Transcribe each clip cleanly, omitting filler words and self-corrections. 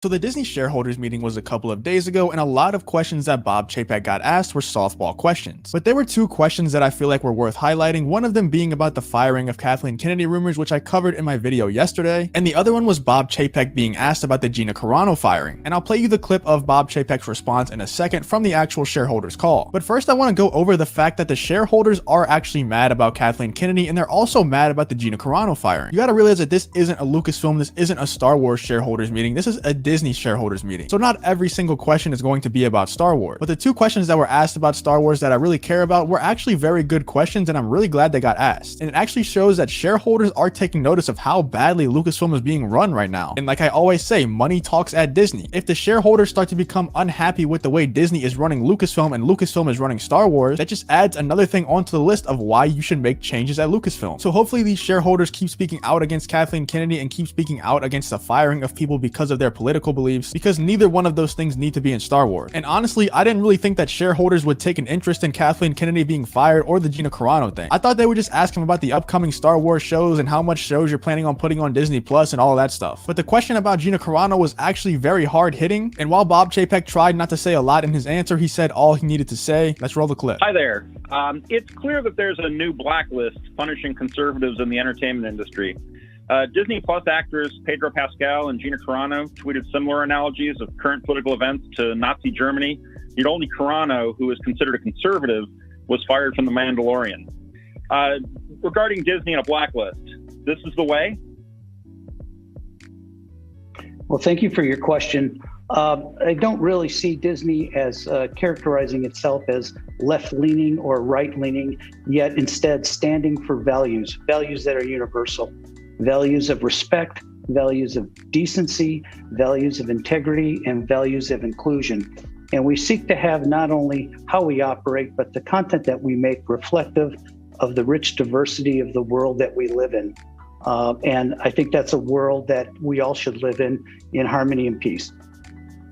So the Disney shareholders meeting was a couple of days ago, and a lot of questions that Bob Chapek got asked were softball questions. But there were two questions that I feel like were worth highlighting, one of them being about the firing of Kathleen Kennedy rumors, which I covered in my video yesterday, and the other one was Bob Chapek being asked about the Gina Carano firing. And I'll play you the clip of Bob Chapek's response in a second from the actual shareholders call. But first I want to go over the fact that the shareholders are actually mad about Kathleen Kennedy, and they're also mad about the Gina Carano firing. You gotta realize that this isn't a Lucasfilm, this isn't a Star Wars shareholders meeting, this is a Disney shareholders meeting. So not every single question is going to be about Star Wars. But the two questions that were asked about Star Wars that I really care about were actually very good questions, and I'm really glad they got asked. And it actually shows that shareholders are taking notice of how badly Lucasfilm is being run right now. And like I always say, money talks at Disney. If the shareholders start to become unhappy with the way Disney is running Lucasfilm and Lucasfilm is running Star Wars, that just adds another thing onto the list of why you should make changes at Lucasfilm. So hopefully these shareholders keep speaking out against Kathleen Kennedy and keep speaking out against the firing of people because of their political beliefs, because neither one of those things need to be in Star Wars. And honestly, I didn't really think that shareholders would take an interest in Kathleen Kennedy being fired or the Gina Carano thing. I thought they would just ask him about the upcoming Star Wars shows and how much shows you're planning on putting on Disney Plus and all of that stuff. But the question about Gina Carano was actually very hard hitting, and while Bob Chapek tried not to say a lot in his answer, he said all he needed to say. Let's roll the clip. Hi there. It's clear that there's a new blacklist punishing conservatives in the entertainment industry. Disney Plus actors Pedro Pascal and Gina Carano tweeted similar analogies of current political events to Nazi Germany. Yet only Carano, who is considered a conservative, was fired from The Mandalorian. Regarding Disney and a blacklist, this is the way? Well, thank you for your question. I don't really see Disney as characterizing itself as left-leaning or right-leaning, yet instead standing for values that are universal. Values of respect, values of decency, values of integrity, and values of inclusion. And we seek to have not only how we operate, but the content that we make reflective of the rich diversity of the world that we live in. And I think that's a world that we all should live in harmony and peace.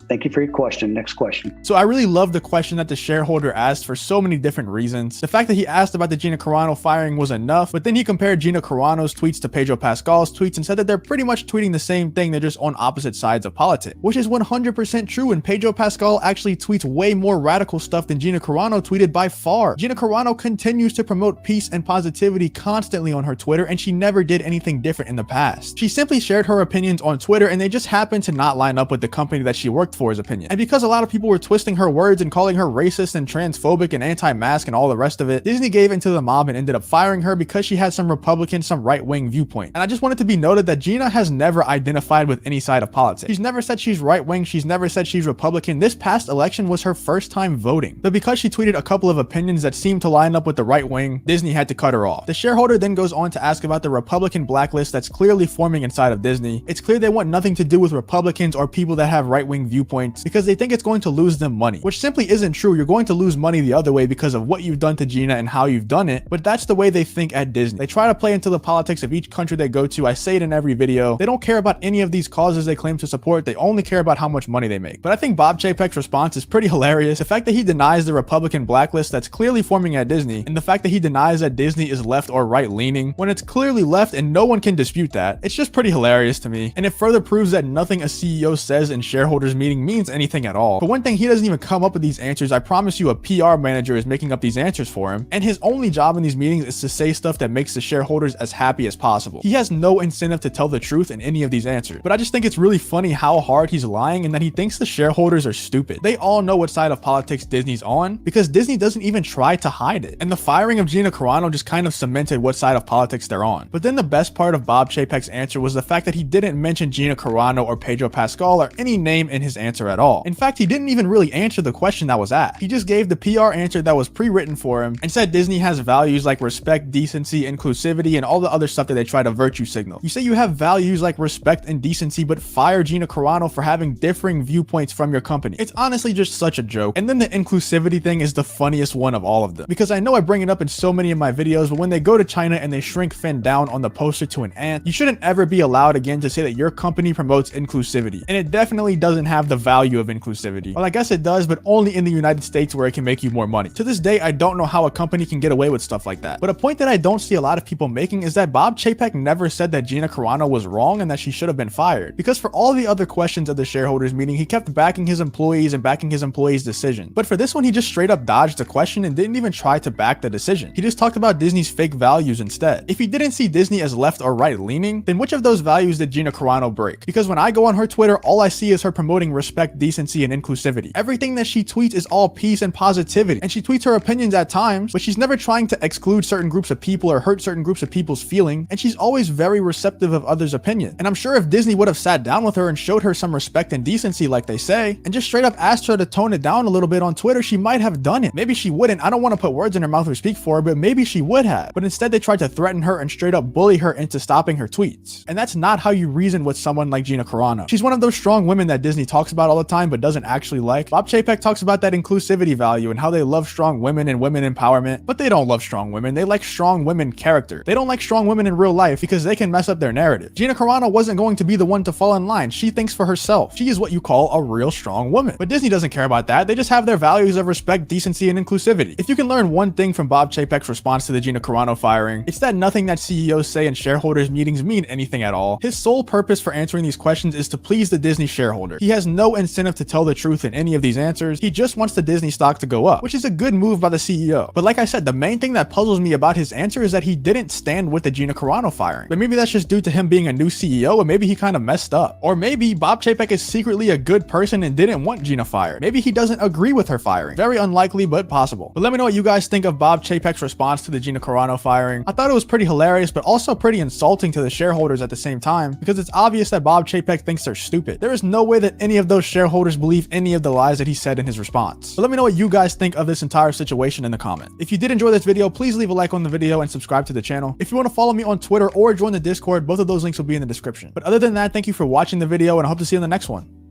Thank you for your question. Next question. So I really love the question that the shareholder asked for so many different reasons. The fact that he asked about the Gina Carano firing was enough, but then he compared Gina Carano's tweets to Pedro Pascal's tweets and said that they're pretty much tweeting the same thing, they're just on opposite sides of politics, which is 100% true, and Pedro Pascal actually tweets way more radical stuff than Gina Carano tweeted by far. Gina Carano continues to promote peace and positivity constantly on her Twitter, and she never did anything different in the past. She simply shared her opinions on Twitter, and they just happened to not line up with the company that she worked for his opinion. And because a lot of people were twisting her words and calling her racist and transphobic and anti-mask and all the rest of it, Disney gave into the mob and ended up firing her because she had some Republican, some right-wing viewpoint. And I just wanted to be noted that Gina has never identified with any side of politics. She's never said she's right-wing, she's never said she's Republican. This past election was her first time voting. But because she tweeted a couple of opinions that seemed to line up with the right wing, Disney had to cut her off. The shareholder then goes on to ask about the Republican blacklist that's clearly forming inside of Disney. It's clear they want nothing to do with Republicans or people that have right-wing viewpoints, because they think it's going to lose them money, which simply isn't true. You're going to lose money the other way because of what you've done to Gina and how you've done it, but that's the way they think at Disney. They try to play into the politics of each country they go to. I say it in every video. They don't care about any of these causes they claim to support. They only care about how much money they make. But I think Bob Chapek's response is pretty hilarious. The fact that he denies the Republican blacklist that's clearly forming at Disney, and the fact that he denies that Disney is left or right leaning when it's clearly left and no one can dispute that, it's just pretty hilarious to me. And it further proves that nothing a CEO says in shareholders meeting means anything at all. For one thing, he doesn't even come up with these answers. I promise you a PR manager is making up these answers for him, and his only job in these meetings is to say stuff that makes the shareholders as happy as possible. He has no incentive to tell the truth in any of these answers. But I just think it's really funny how hard he's lying and that he thinks the shareholders are stupid. They all know what side of politics Disney's on because Disney doesn't even try to hide it. And the firing of Gina Carano just kind of cemented what side of politics they're on. But then the best part of Bob Chapek's answer was the fact that he didn't mention Gina Carano or Pedro Pascal or any name in his answer at all. In fact, he didn't even really answer the question that was asked. He just gave the PR answer that was pre-written for him and said Disney has values like respect, decency, inclusivity, and all the other stuff that they try to virtue signal. You say you have values like respect and decency, but fire Gina Carano for having differing viewpoints from your company. It's honestly just such a joke. And then the inclusivity thing is the funniest one of all of them, because I know I bring it up in so many of my videos, but when they go to China and they shrink Finn down on the poster to an ant, you shouldn't ever be allowed again to say that your company promotes inclusivity. And it definitely doesn't have the value of inclusivity. Well, I guess it does, but only in the United States where it can make you more money. To this day, I don't know how a company can get away with stuff like that. But a point that I don't see a lot of people making is that Bob Chapek never said that Gina Carano was wrong and that she should have been fired. Because for all the other questions of the shareholders meeting, he kept backing his employees and backing his employees' decision. But for this one, he just straight up dodged the question and didn't even try to back the decision. He just talked about Disney's fake values instead. If he didn't see Disney as left or right leaning, then which of those values did Gina Carano break? Because when I go on her Twitter, all I see is her promoting respect, decency, and inclusivity. Everything that she tweets is all peace and positivity, and she tweets her opinions at times, but she's never trying to exclude certain groups of people or hurt certain groups of people's feelings, and she's always very receptive of others' opinion. And I'm sure if Disney would have sat down with her and showed her some respect and decency like they say, and just straight up asked her to tone it down a little bit on Twitter, she might have done it. Maybe she wouldn't. I don't want to put words in her mouth or speak for her, but maybe she would have. But instead they tried to threaten her and straight up bully her into stopping her tweets. And that's not how you reason with someone like Gina Carano. She's one of those strong women that Disney talks about all the time but doesn't actually like. Bob Chapek talks about that inclusivity value and how they love strong women and women empowerment, but they don't love strong women. They like strong women character. They don't like strong women in real life because they can mess up their narrative. Gina Carano wasn't going to be the one to fall in line. She thinks for herself. She is what you call a real strong woman. But Disney doesn't care about that. They just have their values of respect, decency, and inclusivity. If you can learn one thing from Bob Chapek's response to the Gina Carano firing, it's that nothing that CEOs say in shareholders meetings mean anything at all. His sole purpose for answering these questions is to please the Disney shareholder. He has no incentive to tell the truth in any of these answers. He just wants the Disney stock to go up, which is a good move by the CEO. But like I said, the main thing that puzzles me about his answer is that he didn't stand with the Gina Carano firing. But maybe that's just due to him being a new CEO, or maybe he kind of messed up. Or maybe Bob Chapek is secretly a good person and didn't want Gina fired. Maybe he doesn't agree with her firing. Very unlikely, but possible. But let me know what you guys think of Bob Chapek's response to the Gina Carano firing. I thought it was pretty hilarious, but also pretty insulting to the shareholders at the same time, because it's obvious that Bob Chapek thinks they're stupid. There is no way that any of those shareholders believe any of the lies that he said in his response. But let me know what you guys think of this entire situation in the comments. If you did enjoy this video, please leave a like on the video and subscribe to the channel. If you want to follow me on Twitter or join the Discord, both of those links will be in the description. But other than that, thank you for watching the video, and I hope to see you in the next one.